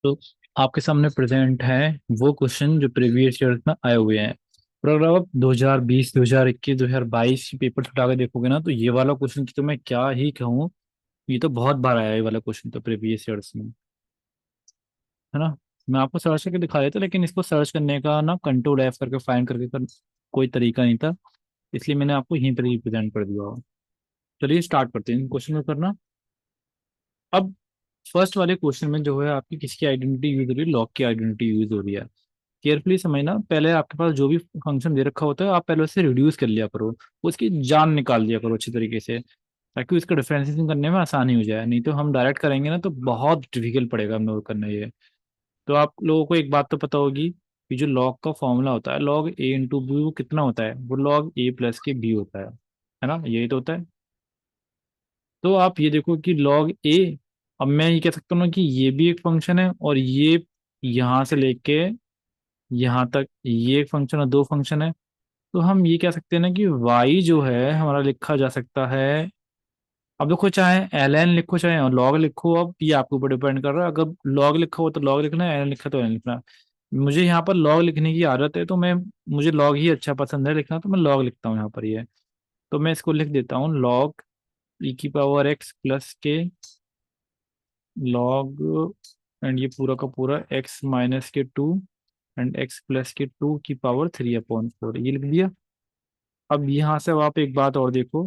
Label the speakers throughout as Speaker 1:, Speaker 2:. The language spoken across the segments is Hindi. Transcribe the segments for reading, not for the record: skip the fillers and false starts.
Speaker 1: तो आपके सामने प्रेजेंट है वो क्वेश्चन जो प्रीवियस ईयर में आए हुए हैं। पर अगर आप 2020, 2021, 2022 की पेपर उठा के देखोगे ना, तो ये वाला क्वेश्चन की तो मैं क्या ही कहूँ। ये तो बहुत बार आया है ये वाला क्वेश्चन तो प्रीवियस ईयर्स में, है ना। मैं आपको सर्च करके दिखा देता, लेकिन इसको सर्च करने का ना कंट्रोल एफ करके फाइंड करके कोई तरीका नहीं था, इसलिए मैंने आपको यहीं पर ही प्रेजेंट कर दिया। चलिए स्टार्ट करते हैं क्वेश्चन में करना। अब फर्स्ट वाले क्वेश्चन में जो है आपकी किसकी आइडेंटिटी यूज हो रही है, लॉग की आइडेंटिटी यूज हो रही है। केयरफुली समझना, पहले आपके पास जो भी फंक्शन दे रखा होता है आप पहले उसे रिड्यूस कर लिया करो, उसकी जान निकाल दिया करो अच्छी तरीके से, ताकि उसका डिफरेंशिएशन करने में आसानी हो जाए। नहीं तो हम डायरेक्ट करेंगे ना तो बहुत डिफिकल्ट पड़ेगा हम लोग को करना ये। तो आप लोगों को एक बात तो पता होगी कि जो लॉग का फॉर्मूला होता है, लॉग ए इंटू बी, वो कितना होता है, वो लॉग ए प्लस के बी होता है ना, यही तो होता है। तो आप ये देखो कि log a, अब मैं ये कह सकता हूँ ना कि ये भी एक फंक्शन है, और ये यहाँ से लेके यहाँ तक ये एक फंक्शन और दो फंक्शन है। तो हम ये कह सकते हैं ना कि y जो है हमारा लिखा जा सकता है। अब देखो, चाहे ln लिखो चाहे log लिखो, अब ये आपके ऊपर डिपेंड कर रहा है। अगर log लिखा हो तो log लिखना है, ln लिखा तो ln लिखना है। मुझे यहाँ पर log लिखने की आदत है, तो मैं मुझे log ही अच्छा पसंद है लिखना, तो मैं log लिखता हूँ यहाँ पर ये। तो मैं इसको लिख देता हूँ log e की पावर x प्लस के लॉग, एंड ये पूरा का पूरा x माइनस के 2 एंड x प्लस के 2 की पावर 3/4, ये लिख दिया। अब यहाँ से अब आप एक बात और देखो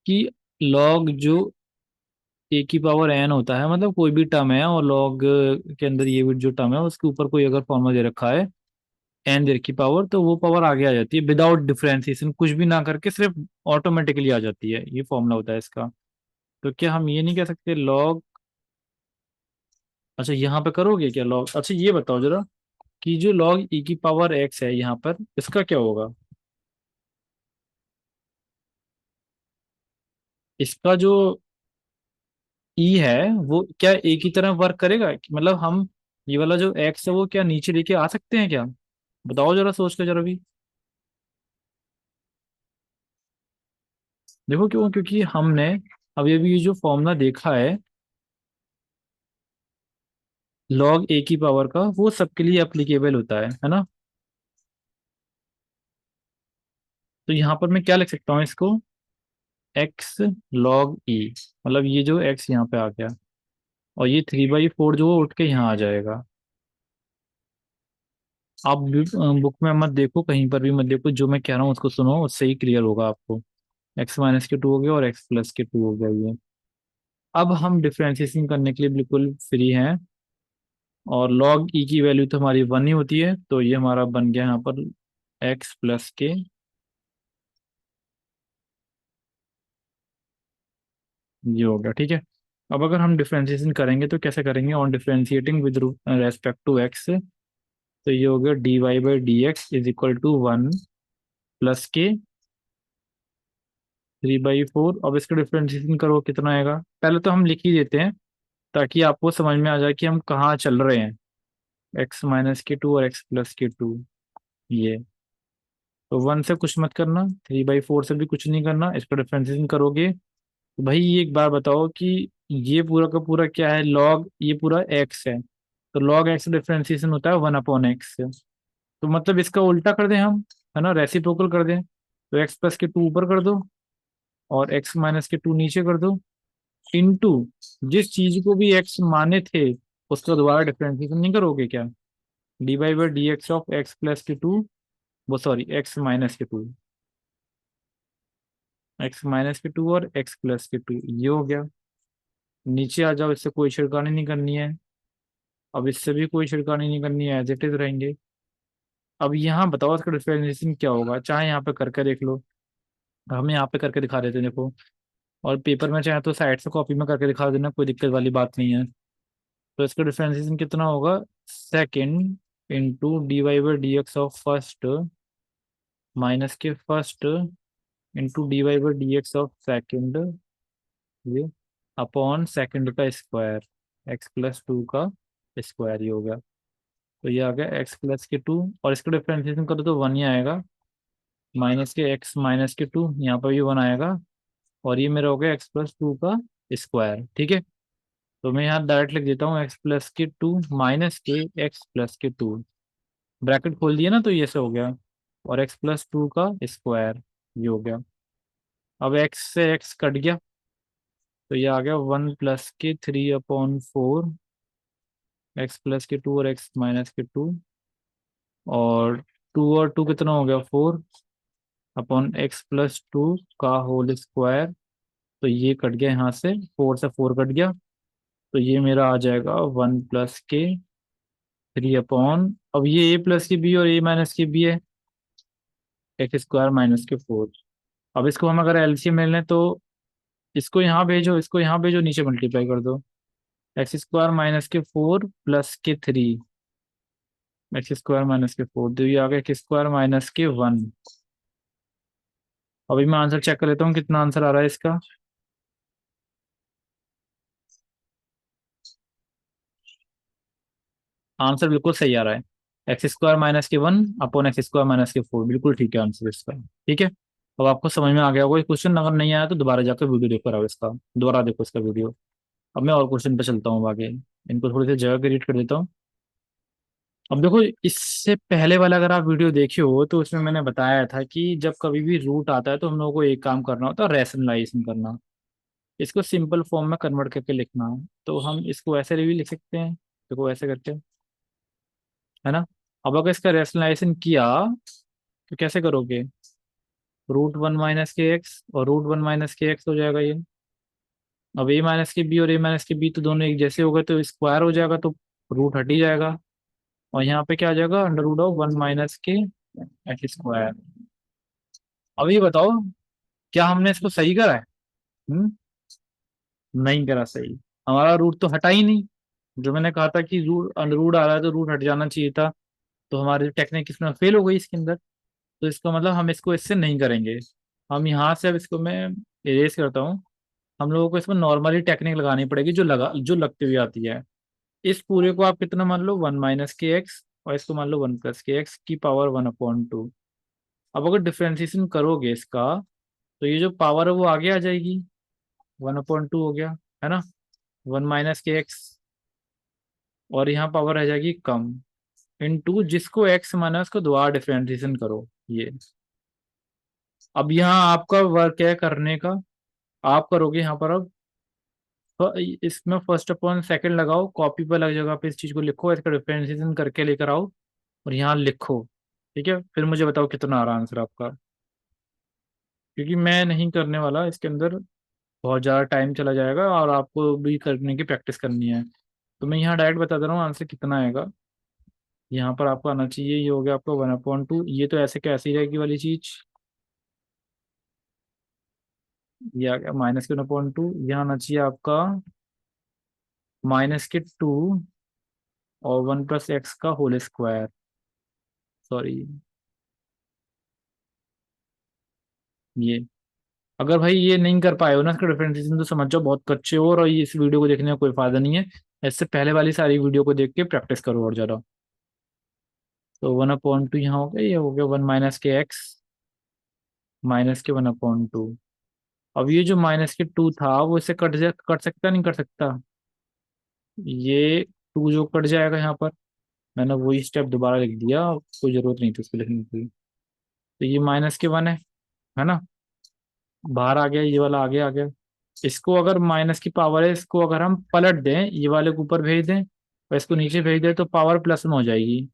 Speaker 1: कि लॉग जो a की पावर n होता है, मतलब कोई भी टर्म है और लॉग के अंदर ये भी जो टर्म है उसके ऊपर कोई अगर फॉर्मूला दे रखा है n देर की पावर, तो वो पावर आगे आ जाती है विदाउट डिफरेंशिएशन, कुछ भी ना करके सिर्फ ऑटोमेटिकली आ जाती है। ये फॉर्मूला होता है इसका। तो क्या हम ये नहीं कह सकते लॉग, अच्छा यहाँ पे करोगे क्या लॉग, अच्छा ये बताओ जरा कि जो log e की पावर x है यहाँ पर, इसका क्या होगा। इसका जो e है वो क्या a की तरह वर्क करेगा, मतलब हम ये वाला जो x है वो क्या नीचे लेके आ सकते हैं क्या। बताओ जरा सोच के जरा भी। देखो क्यों, क्योंकि हमने अभी अभी ये जो फॉर्मूला देखा है log a की पावर का, वो सबके लिए एप्लीकेबल होता है ना। तो यहाँ पर मैं क्या लिख सकता हूँ इसको, x log e, मतलब ये जो x यहाँ पे आ गया, और ये 3/4 जो उठ के यहाँ आ जाएगा। आप बुक में मत देखो, कहीं पर भी मत देखो, जो मैं कह रहा हूँ उसको सुनो, उससे ही क्लियर होगा आपको। एक्स माइनस के 2 हो गया और एक्स प्लस के 2 हो गया ये। अब हम डिफ्रेंसिएशन करने के लिए बिल्कुल फ्री हैं, और log ई की वैल्यू तो हमारी 1 ही होती है, तो ये हमारा बन गया यहाँ पर एक्स प्लस के, ये हो गया ठीक है। अब अगर हम डिफ्रेंसिएशन करेंगे तो कैसे करेंगे, on differentiating with respect to x, तो ये हो गया dy/dx is equal to 1 plus के 3/4। अब इसका डिफ्रेंशिएशन करो कितना आएगा, पहले तो हम लिख ही देते हैं ताकि आपको समझ में आ जाए कि हम कहाँ चल रहे हैं। एक्स माइनस के 2 और एक्स प्लस के 2, ये। तो 1 से कुछ मत करना, 3/4 से भी कुछ नहीं करना, इसका डिफ्रेंशिएशन करोगे तो भाई ये एक बार बताओ कि ये पूरा का पूरा क्या है, लॉग ये पूरा एक्स है, तो लॉग एक्स डिफ्रेंशिएशन होता है 1/x से। तो मतलब इसका उल्टा कर दें हम, है ना, रेसिप्रोकल कर दें, तो एक्स प्लस के 2 ऊपर कर दो और एक्स माइनस के 2 नीचे कर दो, इनटू जिस चीज को भी एक्स माने थे उसका दोबारा डिफरेंशिएशन नहीं करोगे क्या, dy/dx ऑफ एक्स प्लस के 2, वो सॉरी एक्स माइनस के 2, एक्स माइनस के 2 और एक्स प्लस के 2, ये हो गया। नीचे आ जाओ, इससे कोई छिड़कानी नहीं करनी है, अब इससे भी कोई छिड़कानी नहीं करनी है, एज इट इज रहेंगे। अब यहाँ बताओ इसका डिफरेंशिएशन क्या होगा, चाहे यहाँ पे करके देख लो, हम यहाँ पे करके दिखा देते हैं देखो, और पेपर में चाहे तो साइड से कॉपी में करके दिखा देना, कोई दिक्कत वाली बात नहीं है। तो इसका डिफरेंशिएशन कितना होगा, second into dy/dx of first minus के first into dy/dx of second, ये अपॉन सेकेंड का स्क्वायर, एक्स प्लस 2 का स्क्वायर, ये हो गया। तो ये आ गया एक्स प्लस के 2, और इसका डिफरेंशिएशन करो तो 1 ही आएगा, माइनस के एक्स माइनस के 2, यहाँ पर भी 1 आएगा, और ये मेरा हो गया एक्स प्लस 2 का स्क्वायर, ठीक है। तो मैं यहाँ डायरेक्ट लिख देता हूँ x+2 माइनस के x+2, ब्रैकेट खोल दिया ना, तो ये से हो गया, और x+2 का स्क्वायर, ये हो गया। अब x से x कट गया, तो ये आ गया 1+3/4, x+2 और x-2, और 2 और 2 कितना हो गया, 4/x+2 का होल स्क्वायर। तो ये कट गया यहाँ से, 4 से 4 कट गया, तो ये मेरा आ जाएगा 1+k 3 अब ये a+b और a-b है, x² - 4। अब इसको हम अगर एलसीएम ले लें तो इसको यहाँ भेजो, इसको यहाँ भेजो, नीचे मल्टीप्लाई कर दो, x² - 4 + k3, x² - 4, तो ये आ गया x² - 1। अभी मैं आंसर चेक कर लेता हूँ कितना आंसर आ रहा है इसका। आंसर बिल्कुल सही आ रहा है, x² - 1/x² - 4, बिल्कुल ठीक है आंसर इसका। ठीक है, अब आपको समझ में आ गया होगा ये क्वेश्चन, अगर नहीं आया तो दोबारा जाकर वीडियो देखो, आओ इसका, दोबारा देखो इसका वीडियो। अब मैं और क्वेश्चन पे चलता हूँ आगे, इनको थोड़ी सी जगह क्रिएट कर देता हूँ। अब देखो, इससे पहले वाला अगर आप वीडियो देखे हो तो उसमें मैंने बताया था कि जब कभी भी रूट आता है तो हम लोगों को एक काम करना होता है, रैशनलाइजेशन करना, इसको सिंपल फॉर्म में कन्वर्ट करके लिखना। तो हम इसको ऐसे भी लिख सकते हैं, देखो ऐसे करके, है ना। अब अगर इसका रैशनलाइजेशन किया तो कैसे करोगे, √1 - k x और √1 - k x हो जाएगा ये। अब a - b और a - b तो दोनों एक जैसे हो गए, तो स्क्वायर हो जाएगा, तो रूट हट ही जाएगा, और यहाँ पे क्या आ जाएगा, √1 - k x²। अब ये बताओ, क्या हमने इसको सही करा है? हम्म, नहीं करा सही, हमारा रूट तो हटा ही नहीं। जो मैंने कहा था कि रूट रूट आ रहा है तो रूट हट जाना चाहिए था, तो हमारी टेक्निक इसमें फेल हो गई इसके अंदर। तो इसका मतलब हम इसको इससे नहीं करेंगे। हम यहाँ से अब इसको मैं इरेज करता हूँ। हम लोगों को इसमें नॉर्मली टेक्निक लगानी पड़ेगी, जो लगती हुई आती है। इस पूरे को आप कितना मान लो, 1 - k x, और इसको मान लो 1 + k x⁻1/2। अब अगर डिफ्रेंसिएशन करोगे इसका, तो ये जो पावर है वो आगे आ जाएगी, 1/2 हो गया, है ना, 1 - k x, और यहाँ पावर रह जाएगी कम, इनटू जिसको x माना है उसको दोबारा डिफरेंशिएशन करो, ये। अब यहाँ आपका वर्क है करने का, आप करोगे यहाँ पर अब, इसमें फर्स्ट अपॉन सेकंड लगाओ, कॉपी पर लग जगह पे इस चीज को लिखो, इसका डिफरेंशिएशन करके लेकर आओ, और यहाँ लिखो। ठीक है, फिर मुझे बताओ कितना आ रहा आंसर आपका, क्योंकि मैं नहीं करने वाला इसके अंदर, बहुत ज़्यादा टाइम चला जाएगा और आपको भी करने की प्रैक्टिस करनी है। तो मैं यहाँ डायरेक्ट बता दे रहा हूँ आंसर कितना आएगा। यहाँ पर आपको आना चाहिए, ये हो गया आपका 1/2, ये तो ऐसे कैसे ही रहेगी वाली चीज, ये आ गया -1/2, यहाँ आना चाहिए आपका -2 और 1 + x का होल स्क्वायर, सॉरी, ये। अगर भाई ये नहीं कर पाए हो ना इसका डिफरेंशिएशन, तो समझ जाओ बहुत कच्चे हो, और इस वीडियो को देखने का कोई फायदा नहीं है। इससे पहले वाली सारी वीडियो को देख के प्रैक्टिस करो और ज़्यादा। तो 1/2 यहाँ हो गया, ये हो गया 1 - k x -1/2। अब ये जो -2 था वो इससे कट सकता नहीं, कट सकता, ये 2 जो कट जाएगा यहाँ पर, मैंने वही स्टेप दोबारा लिख दिया, कोई जरूरत नहीं थी उसको लिखने की। तो ये -1 है ना, बाहर आ गया, ये वाला आगे आ गया। इसको अगर माइनस की पावर है, इसको अगर हम पलट दें, ये वाले को ऊपर भेज दें और इसको नीचे भेज दें, तो पावर प्लस में हो जाएगी।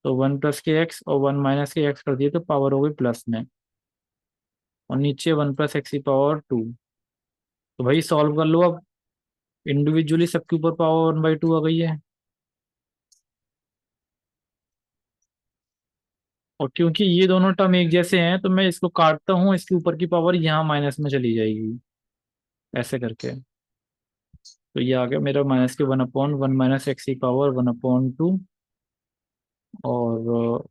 Speaker 1: तो 1 + k x और 1 - k x कर दिए तो पावर हो गई प्लस में, और नीचे 1 + x⁻²। तो भाई सॉल्व कर लो अब, इंडिविजुअली सबके ऊपर पावर 1/2 आ गई है। और क्योंकि ये दोनों टर्म एक जैसे हैं, तो मैं इसको काटता हूँ, इसके ऊपर की पावर यहाँ माइनस में चली जाएगी, ऐसे करके। तो ये आ गया मेरा -1/1 - x⁻1 - 2, और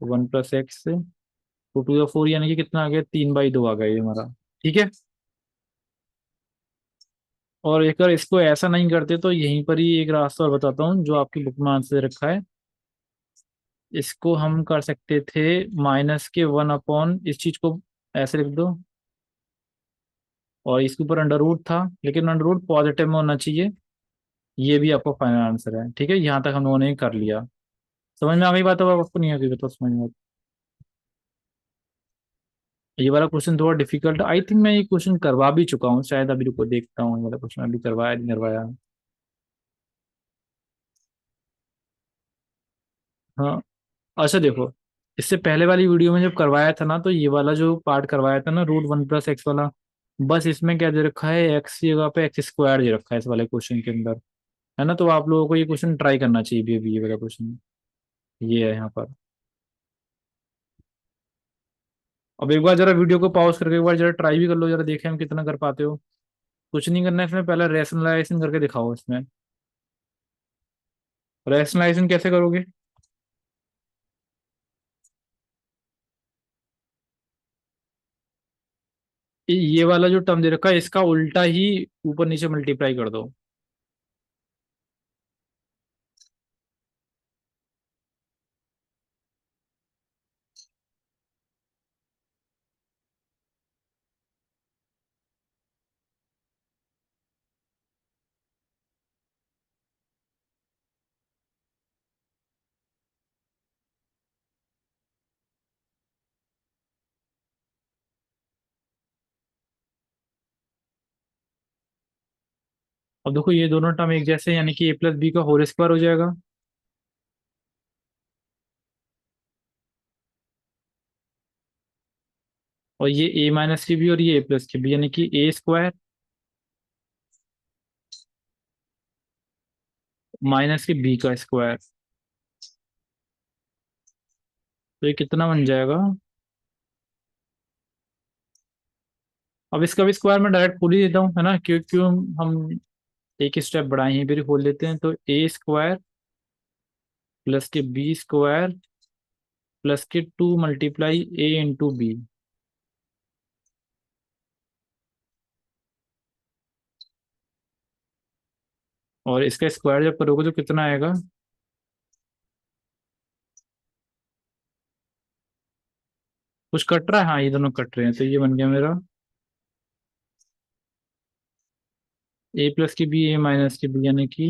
Speaker 1: 1 + x, 2 to the 4, यानी कि कितना आ गया, 3/2 आ गया ये हमारा। ठीक है, और एक बार इसको ऐसा नहीं करते तो यहीं पर ही एक रास्ता और बताता हूँ, जो आपकी बुक में आंसर रखा है। इसको हम कर सकते थे -1 इस चीज को ऐसे लिख दो, और इसके ऊपर अंडर रूट था, लेकिन अंडर रूट पॉजिटिव में होना चाहिए, ये भी आपका फाइनल आंसर है। ठीक है, यहाँ तक हम लोगों ने कर लिया। समझ में आ गई बात? अब आपको नहीं आ गई तो समझ में ये वाला क्वेश्चन थोड़ा डिफिकल्ट, आई थिंक मैं ये क्वेश्चन करवा भी चुका हूँ शायद, अभी रुको देखता हूँ ये वाला क्वेश्चन अभी करवाया नहीं करवाया। हाँ, अच्छा देखो, इससे पहले वाली वीडियो में जब करवाया था ना, तो ये वाला जो पार्ट करवाया था ना, √1 + x वाला, बस इसमें क्या दे रखा है, एक्स की जगह पे x² दे रखा है इस वाले क्वेश्चन के अंदर, है ना? तो आप लोगों को ये क्वेश्चन ट्राई करना चाहिए भी ये वाला क्वेश्चन, ये है यहाँ पर। अब एक बार जरा वीडियो को पॉज करके एक बार जरा ट्राई भी कर लो, जरा देखें हम कितना कर पाते हो। कुछ नहीं करना है इसमें, पहले रैशनलाइजेशन करके दिखाओ इसमें। रैशनलाइजेशन कैसे करोगे? ये वाला जो टर्म दे रखा है इसका उल्टा ही ऊपर नीचे मल्टीप्लाई कर दो। अब देखो ये दोनों टर्म एक जैसे हैं, यानी कि a + b का होल स्क्वायर हो जाएगा। और ये a - की भी और ये a + की भी, यानी कि a² माइनस के b का स्क्वायर। तो ये कितना बन जाएगा? अब इसका भी स्क्वायर मैं डायरेक्ट खोल ही देता हूँ, है ना? क्यों क्यों हम एक स्टेप बढ़ाए यहीं पर ही खोल लेते हैं। तो a² प्लस के b² प्लस के 2 × a × b। और इसका स्क्वायर जब करोगे तो कितना आएगा? कुछ कट रहा है? हाँ, ये दोनों कट रहे हैं, तो ये बन गया मेरा a + की b a - की b, यानी कि,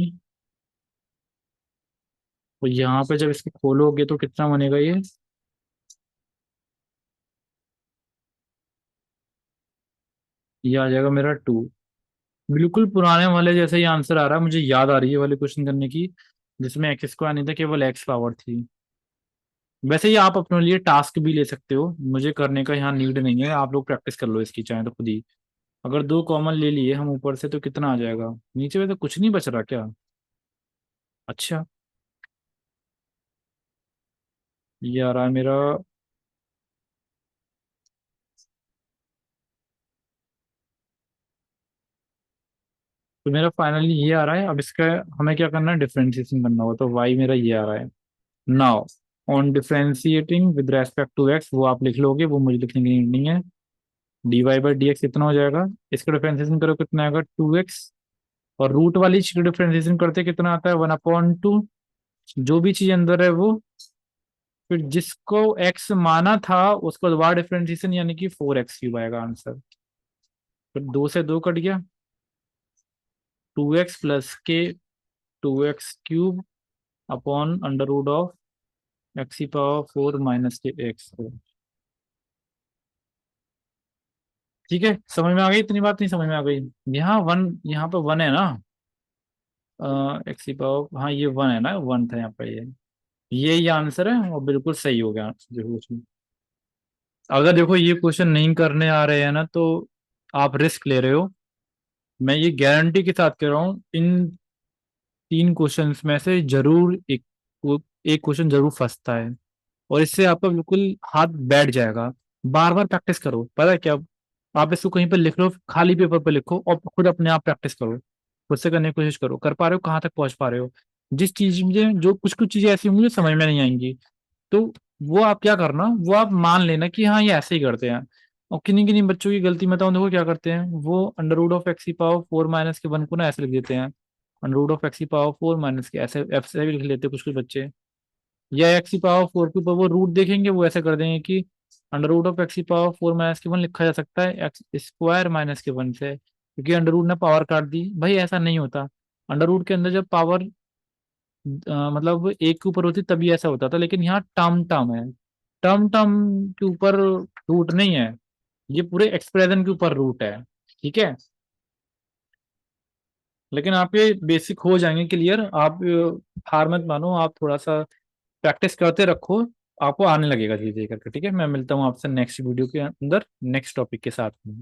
Speaker 1: तो यहाँ पे जब इसको खोलोगे तो कितना बनेगा ये आ जाएगा मेरा 2। बिल्कुल पुराने वाले जैसे ही आंसर आ रहा है, मुझे याद आ रही है वाले क्वेश्चन करने की, जिसमें x² नहीं था, केवल x पावर थी। वैसे ही आप अपने लिए टास्क भी ले सकते हो, मुझे करने का यहाँ नीड नहीं है, आप लोग प्रैक्टिस कर लो इसकी चाहे तो खुद ही। अगर दो कॉमन ले लिए हम ऊपर से तो कितना आ जाएगा? नीचे में तो कुछ नहीं बच रहा क्या? अच्छा, ये आ रहा है मेरा। तो मेरा फाइनली ये आ रहा है। अब इसका हमें क्या करना है, डिफरेंशिएशन करना होगा, तो y मेरा ये आ रहा है। Now on differentiating with respect to x, वो आप लिख लोगे, वो मुझे लिखने की नीड नहीं है। dy/dx कितना हो जाएगा? इसका डिफरेंशिएशन करो कितना आएगा? 2x। और रूट वाली चीज का डिफरेंशिएशन करते कितना आता है? 1/2। जो भी चीज अंदर है वो, फिर जिसको x माना था उसका दोबारा डिफरेंशिएशन, यानी कि 4x³ आएगा आंसर। फिर 2 से 2 कट गया। 2x प्लस के 2x³ अपॉन √(x⁴ - x)। ठीक है, समझ में आ गई? इतनी बात नहीं समझ में आ गई? यहाँ वन, यहाँ पे वन है ना? हाँ, ये वन है ना, वन था यहाँ पे ये आंसर है, और बिल्कुल सही हो गया आंसर देखो उसमें। अगर देखो ये क्वेश्चन नहीं करने आ रहे हैं ना, तो आप रिस्क ले रहे हो। मैं ये गारंटी के साथ कह रहा हूँ, इन 3 क्वेश्चंस में से जरूर एक क्वेश्चन जरूर फंसता है। और इससे आपका बिल्कुल हाथ बैठ जाएगा। बार बार प्रैक्टिस करो, पता है क्या? आप इसको कहीं पर लिख लो, खाली पेपर पे लिखो, और खुद अपने आप प्रैक्टिस करो। खुद से करने की कोशिश करो, कर पा रहे हो, कहाँ तक पहुंच पा रहे हो। जिस चीज में जो कुछ कुछ चीजें ऐसी होंगी जो समझ में नहीं आएंगी, तो वो आप क्या करना, वो आप मान लेना कि हाँ ये ऐसे ही करते हैं। और किन्हीं किन्हीं बच्चों की गलती मैं बताऊं, देखो क्या करते हैं वो, √(x⁴ - 1) को ना ऐसे लिख देते हैं। √(x⁴ - ऐसे ऐसे भी लिख लेते हैं कुछ कुछ बच्चे। या x⁴ के ऊपर वो रूट देखेंगे, वो ऐसे कर देंगे कि √(x⁴ - 1) लिखा जा सकता है x² - 1 से, क्योंकि अंडर रूट ने पावर काट दी। भाई ऐसा नहीं होता। अंडर रूट के अंदर जब पावर मतलब एक के ऊपर होती तभी ऐसा होता था, लेकिन यहाँ टर्म टर्म है, टर्म टर्म के ऊपर रूट नहीं है, ये पूरे एक्सप्रेशन के ऊपर रूट है। ठीक है, लेकिन आपके बेसिक हो जाएंगे क्लियर। आप हार मत मानो, आप थोड़ा सा प्रैक्टिस करते रखो, आपको आने लगेगा धीरे धीरे करके। ठीक है, मैं मिलता हूँ आपसे नेक्स्ट वीडियो के अंदर नेक्स्ट टॉपिक के साथ में।